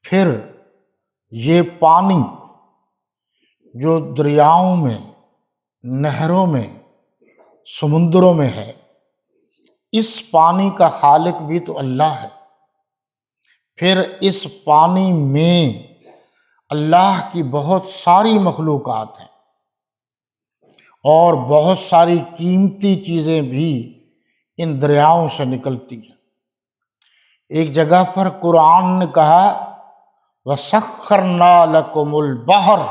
پھر یہ پانی جو دریاؤں میں، نہروں میں، سمندروں میں ہے، اس پانی کا خالق بھی تو اللہ ہے۔ پھر اس پانی میں اللہ کی بہت ساری مخلوقات ہیں اور بہت ساری قیمتی چیزیں بھی ان دریاؤں سے نکلتی ہیں۔ ایک جگہ پر قرآن نے کہا وَسَخَّرْنَا لَكُمُ الْبَحْرَ،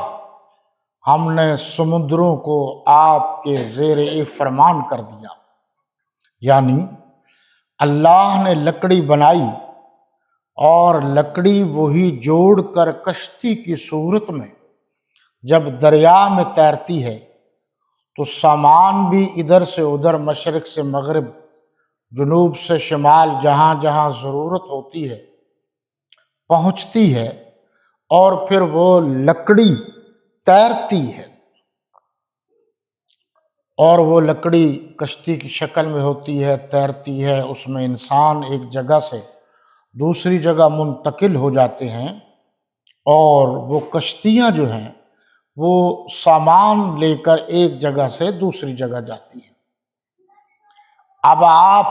ہم نے سمندروں کو آپ کے زیر فرمان کر دیا۔ یعنی اللہ نے لکڑی بنائی اور لکڑی وہی جوڑ کر کشتی کی صورت میں جب دریا میں تیرتی ہے تو سامان بھی ادھر سے ادھر، مشرق سے مغرب، جنوب سے شمال، جہاں جہاں ضرورت ہوتی ہے پہنچتی ہے، اور پھر وہ لکڑی تیرتی ہے، اور وہ لکڑی کشتی کی شکل میں ہوتی ہے، تیرتی ہے، اس میں انسان ایک جگہ سے دوسری جگہ منتقل ہو جاتے ہیں، اور وہ کشتیاں جو ہیں وہ سامان لے کر ایک جگہ سے دوسری جگہ جاتی ہیں۔ اب آپ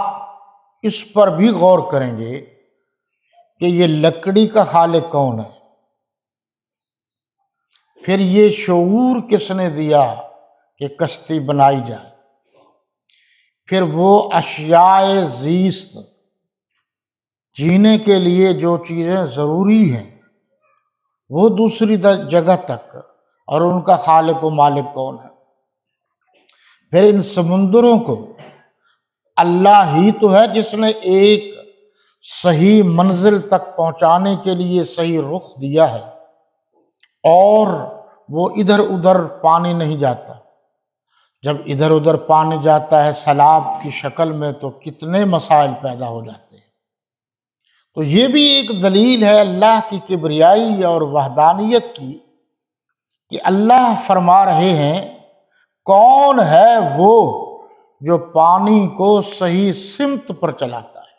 اس پر بھی غور کریں گے کہ یہ لکڑی کا خالق کون ہے، پھر یہ شعور کس نے دیا کہ کشتی بنائی جائے، پھر وہ اشیاء زیست، جینے کے لیے جو چیزیں ضروری ہیں، وہ دوسری جگہ تک، اور ان کا خالق و مالک کون ہے۔ پھر ان سمندروں کو اللہ ہی تو ہے جس نے ایک صحیح منزل تک پہنچانے کے لیے صحیح رخ دیا ہے، اور وہ ادھر ادھر پانی نہیں جاتا۔ جب ادھر ادھر پانی جاتا ہے سیلاب کی شکل میں تو کتنے مسائل پیدا ہو جاتے ہیں۔ تو یہ بھی ایک دلیل ہے اللہ کی کبریائی اور وحدانیت کی کہ اللہ فرما رہے ہیں کون ہے وہ جو پانی کو صحیح سمت پر چلاتا ہے۔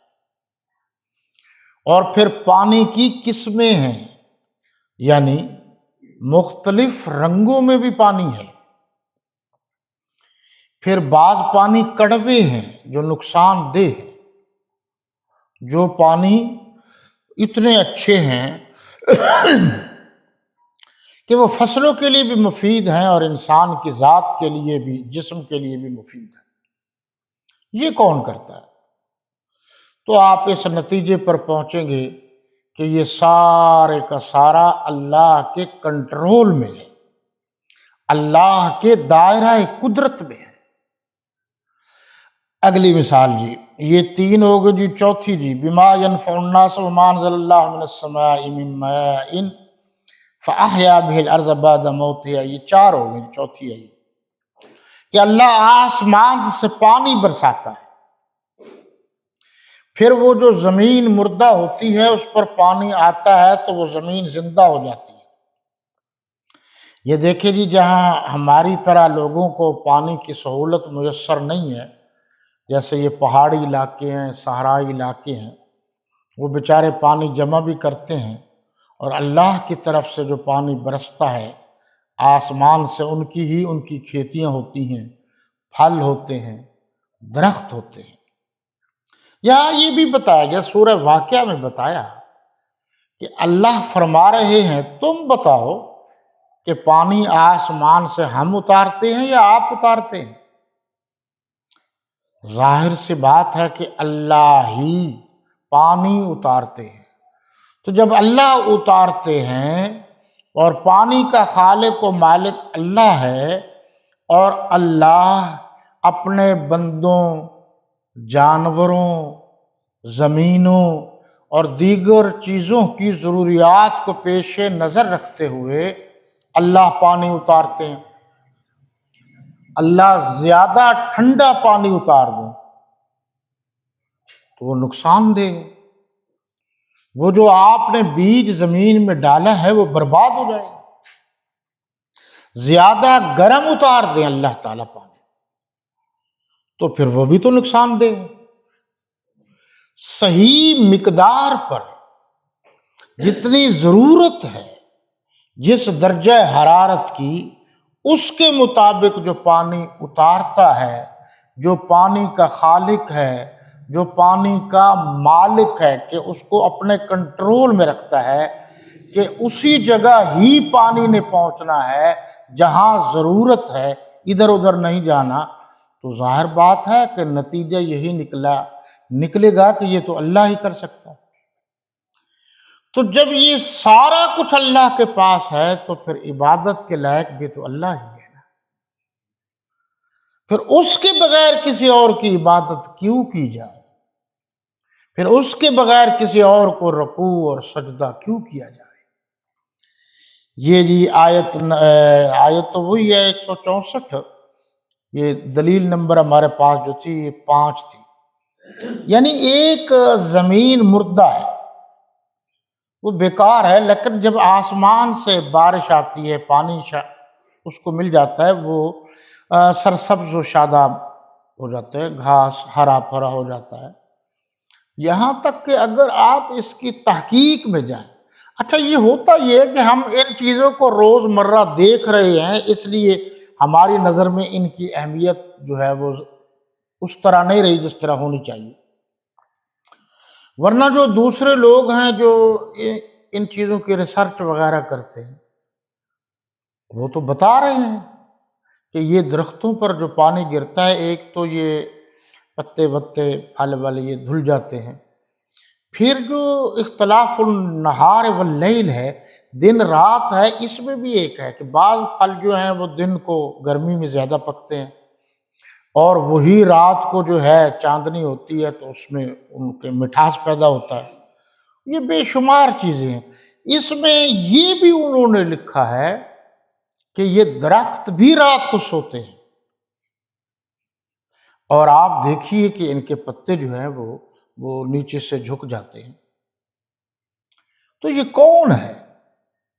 اور پھر پانی کی قسمیں ہیں، یعنی مختلف رنگوں میں بھی پانی ہے۔ پھر بعض پانی کڑوے ہیں جو نقصان دہ ہیں، جو پانی اتنے اچھے ہیں کہ وہ فصلوں کے لیے بھی مفید ہیں اور انسان کی ذات کے لیے بھی، جسم کے لیے بھی مفید ہے۔ یہ کون کرتا ہے؟ تو آپ اس نتیجے پر پہنچیں گے کہ یہ سارے کا سارا اللہ کے کنٹرول میں ہے، اللہ کے دائرہ قدرت میں ہے۔ اگلی مثال جی، یہ تین ہو گئی جی، چوتھی جی بما ينفع الناس وما انزل اللہ من السماء من ماء فاحیا به الارض بعد موتها، یہ چار ہو گئی، چوتھی ہے یہ کہ اللہ آسمان سے پانی برساتا ہے، پھر وہ جو زمین مردہ ہوتی ہے اس پر پانی آتا ہے تو وہ زمین زندہ ہو جاتی ہے۔ یہ دیکھیں جی، جہاں ہماری طرح لوگوں کو پانی کی سہولت میسر نہیں ہے، جیسے یہ پہاڑی علاقے ہیں، صحرائی علاقے ہیں، وہ بیچارے پانی جمع بھی کرتے ہیں، اور اللہ کی طرف سے جو پانی برستا ہے آسمان سے، ان کی کھیتیاں ہوتی ہیں، پھل ہوتے ہیں، درخت ہوتے ہیں۔ یہاں یہ بھی بتایا گیا، سورہ واقعہ میں بتایا کہ اللہ فرما رہے ہیں تم بتاؤ کہ پانی آسمان سے ہم اتارتے ہیں یا آپ اتارتے ہیں؟ ظاہر سی بات ہے کہ اللہ ہی پانی اتارتے ہیں۔ تو جب اللہ اتارتے ہیں اور پانی کا خالق و مالک اللہ ہے، اور اللہ اپنے بندوں، جانوروں، زمینوں اور دیگر چیزوں کی ضروریات کو پیش نظر رکھتے ہوئے اللہ پانی اتارتے ہیں۔ اللہ زیادہ ٹھنڈا پانی اتار دیں تو وہ نقصان دے گا، وہ جو آپ نے بیج زمین میں ڈالا ہے وہ برباد ہو جائے گا۔ زیادہ گرم اتار دیں اللہ تعالیٰ پانی تو پھر وہ بھی تو نقصان دے گا۔ صحیح مقدار پر جتنی ضرورت ہے جس درجہ حرارت کی، اس کے مطابق جو پانی اتارتا ہے، جو پانی کا خالق ہے، جو پانی کا مالک ہے کہ اس کو اپنے کنٹرول میں رکھتا ہے کہ اسی جگہ ہی پانی نے پہنچنا ہے جہاں ضرورت ہے، ادھر ادھر نہیں جانا، تو ظاہر بات ہے کہ نتیجہ یہی نکلے گا کہ یہ تو اللہ ہی کر سکتا ہے۔ تو جب یہ سارا کچھ اللہ کے پاس ہے تو پھر عبادت کے لائق بھی تو اللہ ہی ہے نا، پھر اس کے بغیر کسی اور کی عبادت کیوں کی جائے، پھر اس کے بغیر کسی اور کو رکوع اور سجدہ کیوں کیا جائے۔ یہ جی آیت تو وہی ہے 164، یہ دلیل نمبر ہمارے پاس جو تھی یہ 5 تھی۔ یعنی ایک زمین مردہ ہے، وہ بیکار ہے، لیکن جب آسمان سے بارش آتی ہے، پانی اس کو مل جاتا ہے، وہ سرسبز و شاداب ہو جاتا ہے، گھاس ہرا بھرا ہو جاتا ہے، یہاں تک کہ اگر آپ اس کی تحقیق میں جائیں۔ اچھا، یہ ہوتا یہ ہے کہ ہم ان چیزوں کو روز مرہ دیکھ رہے ہیں، اس لیے ہماری نظر میں ان کی اہمیت جو ہے وہ اس طرح نہیں رہی جس طرح ہونی چاہیے، ورنہ جو دوسرے لوگ ہیں جو ان چیزوں کی ریسرچ وغیرہ کرتے ہیں، وہ تو بتا رہے ہیں کہ یہ درختوں پر جو پانی گرتا ہے، ایک تو یہ پتے وتے پھل والے یہ دھل جاتے ہیں، پھر جو اختلاف النہار واللیل ہے، دن رات ہے، اس میں بھی ایک ہے کہ بعض پھل جو ہیں وہ دن کو گرمی میں زیادہ پکتے ہیں، اور وہی رات کو جو ہے چاندنی ہوتی ہے تو اس میں ان کے مٹھاس پیدا ہوتا ہے۔ یہ بے شمار چیزیں ہیں، اس میں یہ بھی انہوں نے لکھا ہے کہ یہ درخت بھی رات کو سوتے ہیں، اور آپ دیکھیے کہ ان کے پتے جو ہیں وہ نیچے سے جھک جاتے ہیں۔ تو یہ کون ہے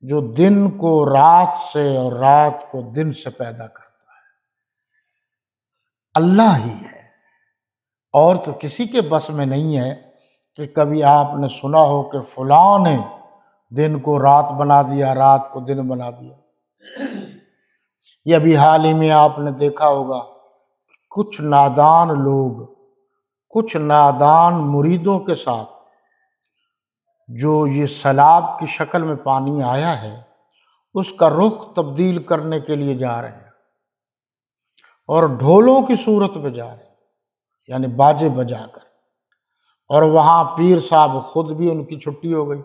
جو دن کو رات سے اور رات کو دن سے پیدا کرتا ہے؟ اللہ ہی ہے، اور تو کسی کے بس میں نہیں ہے کہ کبھی آپ نے سنا ہو کہ فلاں نے دن کو رات بنا دیا، رات کو دن بنا دیا۔ یہ ابھی حال ہی میں آپ نے دیکھا ہوگا کچھ نادان لوگ، کچھ نادان مریدوں کے ساتھ جو یہ سیلاب کی شکل میں پانی آیا ہے اس کا رخ تبدیل کرنے کے لیے جا رہے ہیں، اور ڈھولوں کی صورت میں جا رہے ہیں، یعنی باجے بجا کر، اور وہاں پیر صاحب خود بھی ان کی چھٹی ہو گئی،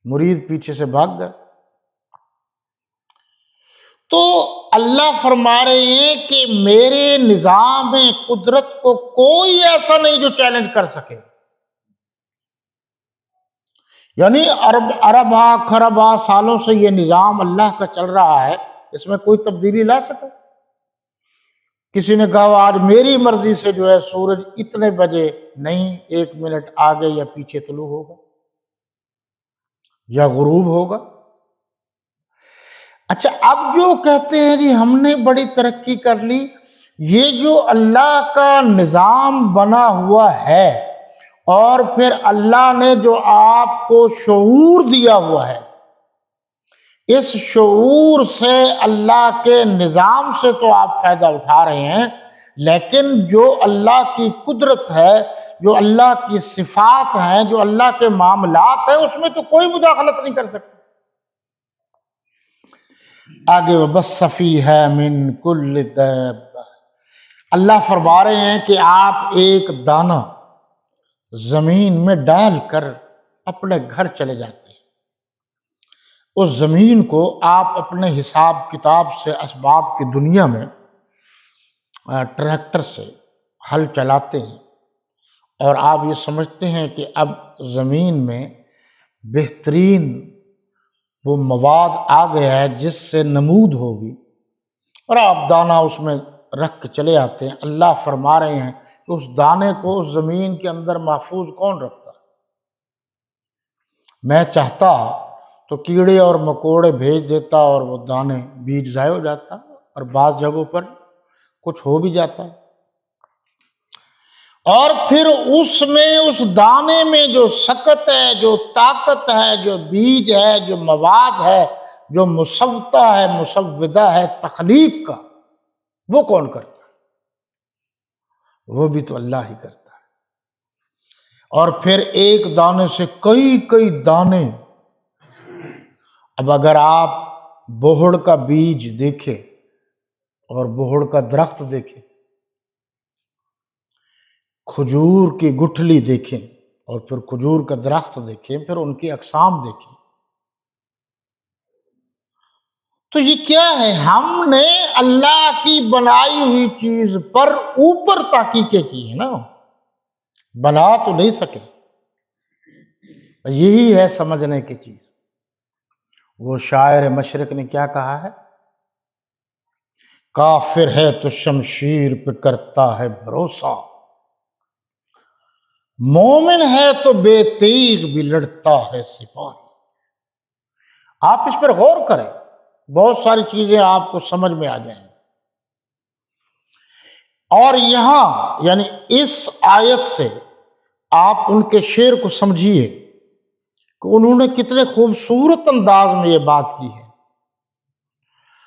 مرید پیچھے سے بھاگ گئے۔ تو اللہ فرما رہے ہیں کہ میرے نظام قدرت کو کوئی ایسا نہیں جو چیلنج کر سکے، یعنی ارباں خرباں سالوں سے یہ نظام اللہ کا چل رہا ہے، اس میں کوئی تبدیلی لا سکے؟ کسی نے کہا آج میری مرضی سے جو ہے سورج اتنے بجے نہیں 1 منٹ آگے یا پیچھے طلوع ہوگا یا غروب ہوگا۔ اچھا، اب جو کہتے ہیں جی ہم نے بڑی ترقی کر لی، یہ جو اللہ کا نظام بنا ہوا ہے اور پھر اللہ نے جو آپ کو شعور دیا ہوا ہے، اس شعور سے اللہ کے نظام سے تو آپ فائدہ اٹھا رہے ہیں، لیکن جو اللہ کی قدرت ہے، جو اللہ کی صفات ہیں، جو اللہ کے معاملات ہیں، اس میں تو کوئی مداخلت نہیں کر سکتا۔ آگے وَبَثَّ فِيهَا مِن كُلِّ دَابَّةٍ، اللہ فرما رہے ہیں کہ آپ ایک دانہ زمین میں ڈال کر اپنے گھر چلے جاتے ہیں، اس زمین کو آپ اپنے حساب کتاب سے اسباب کی دنیا میں ٹریکٹر سے ہل چلاتے ہیں، اور آپ یہ سمجھتے ہیں کہ اب زمین میں بہترین وہ مواد آ گیا ہے جس سے نمود ہوگی، اور آپ دانہ اس میں رکھ کے چلے آتے ہیں۔ اللہ فرما رہے ہیں کہ اس دانے کو اس زمین کے اندر محفوظ کون رکھتا ہے؟ میں چاہتا تو کیڑے اور مکوڑے بھیج دیتا اور وہ دانے بیج ضائع ہو جاتا، اور بعض جگہوں پر کچھ ہو بھی جاتا ہے۔ اور پھر اس میں اس دانے میں جو سکت ہے، جو طاقت ہے، جو بیج ہے، جو مواد ہے، جو مسوتہ ہے، مسودہ ہے تخلیق کا، وہ کون کرتا ہے؟ وہ بھی تو اللہ ہی کرتا ہے۔ اور پھر ایک دانے سے کئی کئی دانے۔ اب اگر آپ بوہڑ کا بیج دیکھیں اور بوہڑ کا درخت دیکھیں، کھجور کی گٹھلی دیکھیں اور پھر کھجور کا درخت دیکھیں، پھر ان کی اقسام دیکھیں، تو یہ کیا ہے؟ ہم نے اللہ کی بنائی ہوئی چیز پر اوپر تحقیقیں کی ہیں نا، بنا تو نہیں سکے۔ یہی ہے سمجھنے کی چیز۔ وہ شاعر مشرق نے کیا کہا ہے؟ کافر ہے تو شمشیر پہ کرتا ہے بھروسہ، مومن ہے تو بے تیغ بھی لڑتا ہے سپاہی۔ آپ اس پر غور کریں، بہت ساری چیزیں آپ کو سمجھ میں آ جائیں گی۔ اور یہاں یعنی اس آیت سے آپ ان کے شعر کو سمجھیے کہ انہوں نے کتنے خوبصورت انداز میں یہ بات کی ہے۔